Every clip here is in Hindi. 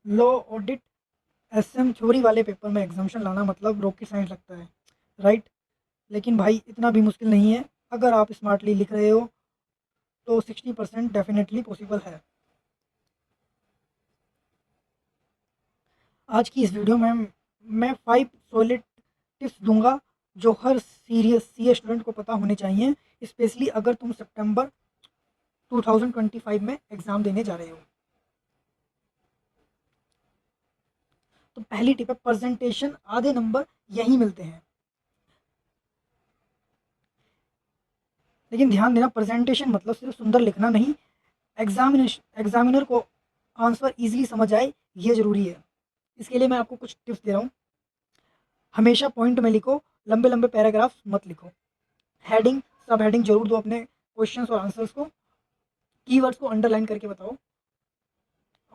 लॉ, ऑडिट, एसएम थ्योरी वाले पेपर में एग्जामेशन लाना मतलब रॉकेट साइंस लगता है, राइट? लेकिन भाई इतना भी मुश्किल नहीं है। अगर आप स्मार्टली लिख रहे हो तो 60% डेफिनेटली पॉसिबल है। आज की इस वीडियो में मैं 5 सॉलिड टिप्स दूंगा जो हर सीरियस सीए स्टूडेंट को पता होने चाहिए, स्पेशली अगर तुम सितंबर 2025 में एग्ज़ाम देने जा रहे हो। तो पहली टिप है प्रेजेंटेशन, आधे नंबर यहीं मिलते हैं। लेकिन ध्यान देना, प्रेजेंटेशन मतलब सिर्फ सुंदर लिखना नहीं, एग्जामिनर को आंसर इजीली समझ आए, ये ज़रूरी है। इसके लिए मैं आपको कुछ टिप्स दे रहा हूँ। हमेशा पॉइंट में लिखो, लंबे लंबे पैराग्राफ मत लिखो। हेडिंग, सब हेडिंग जरूर दो अपने क्वेश्चंस और आंसर्स को। कीवर्ड्स को अंडरलाइन करके बताओ,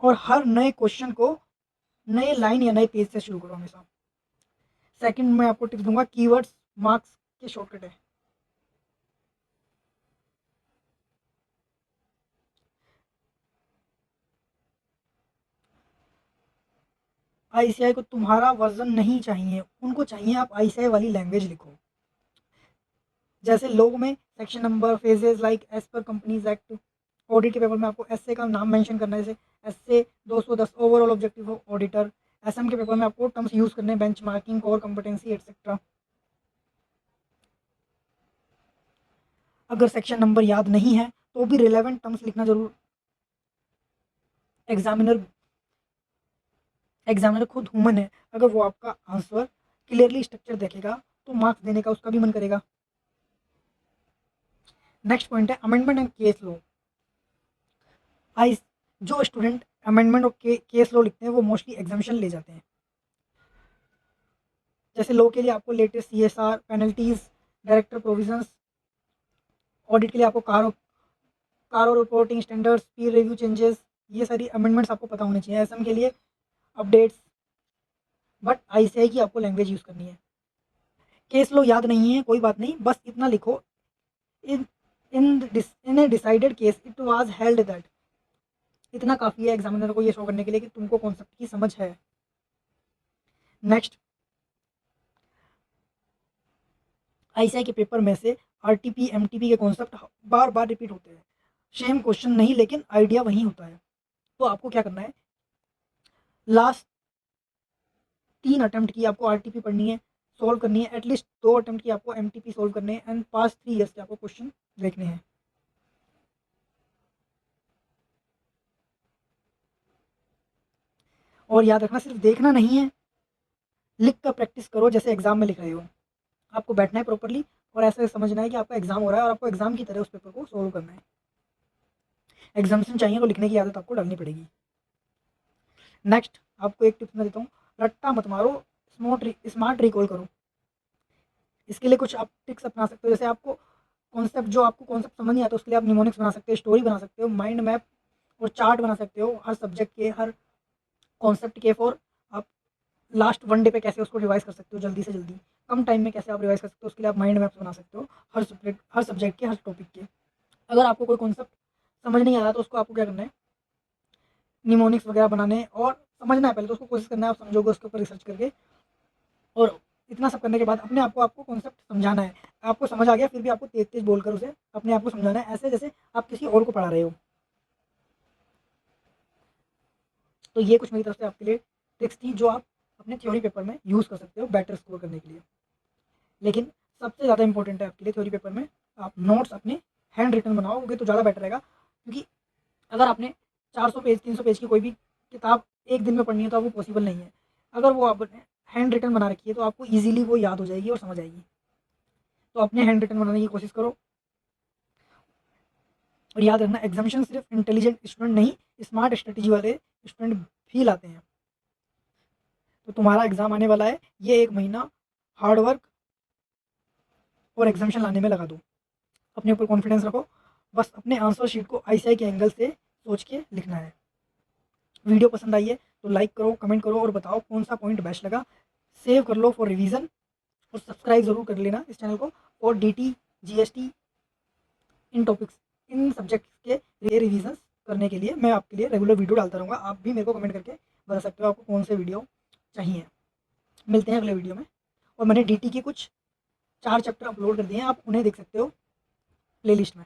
और हर नए क्वेश्चन को नए लाइन या नए पेज से शुरू करो हमेशा। सेकंड मैं आपको टिप्स दूंगा, कीवर्ड्स मार्क्स के शॉर्टकट है। आईसीआई को तुम्हारा वर्जन नहीं चाहिए, उनको चाहिए आप आईसीआई वाली लैंग्वेज लिखो। जैसे लोग में section number, phrases like as per companies act. Audit के पेपर में आपको एसए का नाम मेंशन करना है, जैसे SA 210 overall objective of auditor. SM के पेपर में आपको टर्म्स यूज करने हैं, बेंचमार्किंग, कोर कॉम्पिटेंसी एटसेट्रा। अगर सेक्शन नंबर याद नहीं है तो भी रिलेवेंट टर्म्स लिखना जरूर। एग्जामिनर एग्जामिनर खुद ह्यूमन है, अगर वो आपका आंसर क्लियरली स्ट्रक्चर देखेगा तो मार्क्स देने का उसका भी मन करेगा। नेक्स्ट पॉइंट है अमेंडमेंट एंड केस लॉ। आई जो स्टूडेंट अमेंडमेंट और केस लॉ लिखते हैं वो मोस्टली एग्जामिशन ले जाते हैं। जैसे लॉ के लिए आपको latest CSR, penalties, director provisions. Audit के लिए आपको कारो रिपोर्टिंग स्टैंडर्ड्स, पीर रिव्यू चेंजेस, ये सारी अमेंडमेंट्स आपको पता होनी चाहिए। एसएम के लिए अपडेट्स, बट आईसीआई की आपको लैंग्वेज यूज़ करनी है। केस लो याद नहीं है, कोई बात नहीं, बस इतना लिखो, in in a decided case it was held that. इतना काफ़ी है एग्जामिनर को ये शो करने के लिए कि तुमको कॉन्सेप्ट की समझ है। नेक्स्ट, आईसीआई के पेपर में से आरटीपी एमटीपी के कॉन्सेप्ट बार बार रिपीट होते हैं। सेम क्वेश्चन नहीं, लेकिन आइडिया वही होता है। तो आपको क्या करना है, लास्ट 3 अटेम्प्ट की आपको आरटीपी पढ़नी है, सॉल्व करनी है। एटलीस्ट 2 अटेम्प्ट की आपको एमटीपी सॉल्व करने हैं, एंड पास्ट 3 ईयर्स के आपको क्वेश्चन देखने हैं। और याद रखना, सिर्फ देखना नहीं है, लिख कर प्रैक्टिस करो जैसे एग्जाम में लिख रहे हो। आपको बैठना है प्रॉपरली और ऐसे समझना है कि आपका एग्जाम हो रहा है और आपको एग्जाम की तरह उस पेपर को सोल्व करना है। एग्जामेशन चाहिए तो लिखने की आदत आपको डालनी पड़ेगी। नेक्स्ट, आपको एक टिप्स मैं देता हूँ, रट्टा मत मारो, स्मार्ट रिकॉल करो। इसके लिए कुछ आप ट्रिक्स अपना सकते हो। जैसे आपको कॉन्सेप्ट समझ नहीं आता, उसके लिए आप निमोनिक्स बना सकते हो, स्टोरी बना सकते हो, माइंड मैप और चार्ट बना सकते हो हर सब्जेक्ट के, हर कॉन्सेप्ट के। फॉर आप लास्ट 1 डे पे कैसे उसको रिवाइज कर सकते हो जल्दी से जल्दी, कम टाइम में कैसे आप रिवाइज कर सकते हो, उसके लिए आप माइंड मैप्स बना सकते हो हर सब्जेक्ट के, हर टॉपिक के। अगर आपको कोई कॉन्सेप्ट समझ नहीं आ रहा तो उसको आपको क्या करना है, निमोनिक्स वगैरह बनाने और समझना है। पहले तो उसको कोशिश करना है, आप समझोगे उसके ऊपर रिसर्च करके। और इतना सब करने के बाद अपने आप को आपको कॉन्सेप्ट समझाना है। आपको समझ आ गया फिर भी आपको तेज तेज बोलकर उसे अपने आप को समझाना है, ऐसे जैसे आप किसी और को पढ़ा रहे हो। तो ये कुछ मेरी तरफ से आपके लिए ट्रिक्स थी जो आप अपने थ्योरी पेपर में यूज़ कर सकते हो बेटर स्कोर करने के लिए। लेकिन सबसे ज़्यादा इंपॉर्टेंट है आपके लिए थ्योरी पेपर में, आप नोट्स अपने हैंड रिटन बनाओगे तो ज़्यादा बेटर रहेगा। क्योंकि अगर आपने 400 पेज 300 पेज की कोई भी किताब एक दिन में पढ़नी है तो वो पॉसिबल नहीं है। अगर वो आपने हैंड रिटन बना रखी है तो आपको ईजिली वो याद हो जाएगी और समझ आएगी। तो अपने हैंड रिटन बनाने की कोशिश करो। और याद रखना, एग्जामिशन सिर्फ इंटेलिजेंट स्टूडेंट नहीं, स्मार्ट स्ट्रेटेजी वाले स्टूडेंट भी लाते हैं। तो तुम्हारा एग्जाम आने वाला है, ये 1 महीना हार्ड वर्क और एग्जामिशन लाने में लगा दो। अपने ऊपर कॉन्फिडेंस रखो, बस अपने आंसर शीट को आईसीआई के एंगल से सोच के लिखना है। वीडियो पसंद आई है तो लाइक करो, कमेंट करो और बताओ कौन सा पॉइंट बेस्ट लगा। सेव कर लो फॉर रिवीजन और सब्सक्राइब जरूर कर लेना इस चैनल को। और डीटी, जीएसटी, इन टॉपिक्स, इन सब्जेक्ट्स के रिवीजन करने के लिए मैं आपके लिए रेगुलर वीडियो डालता रहूँगा। आप भी मेरे को कमेंट करके बता सकते हो आपको कौन से वीडियो चाहिए। मिलते हैं अगले वीडियो में। और मैंने डीटी की कुछ 4 चैप्टर अपलोड कर दिए हैं, आप उन्हें देख सकते हो प्लेलिस्ट में।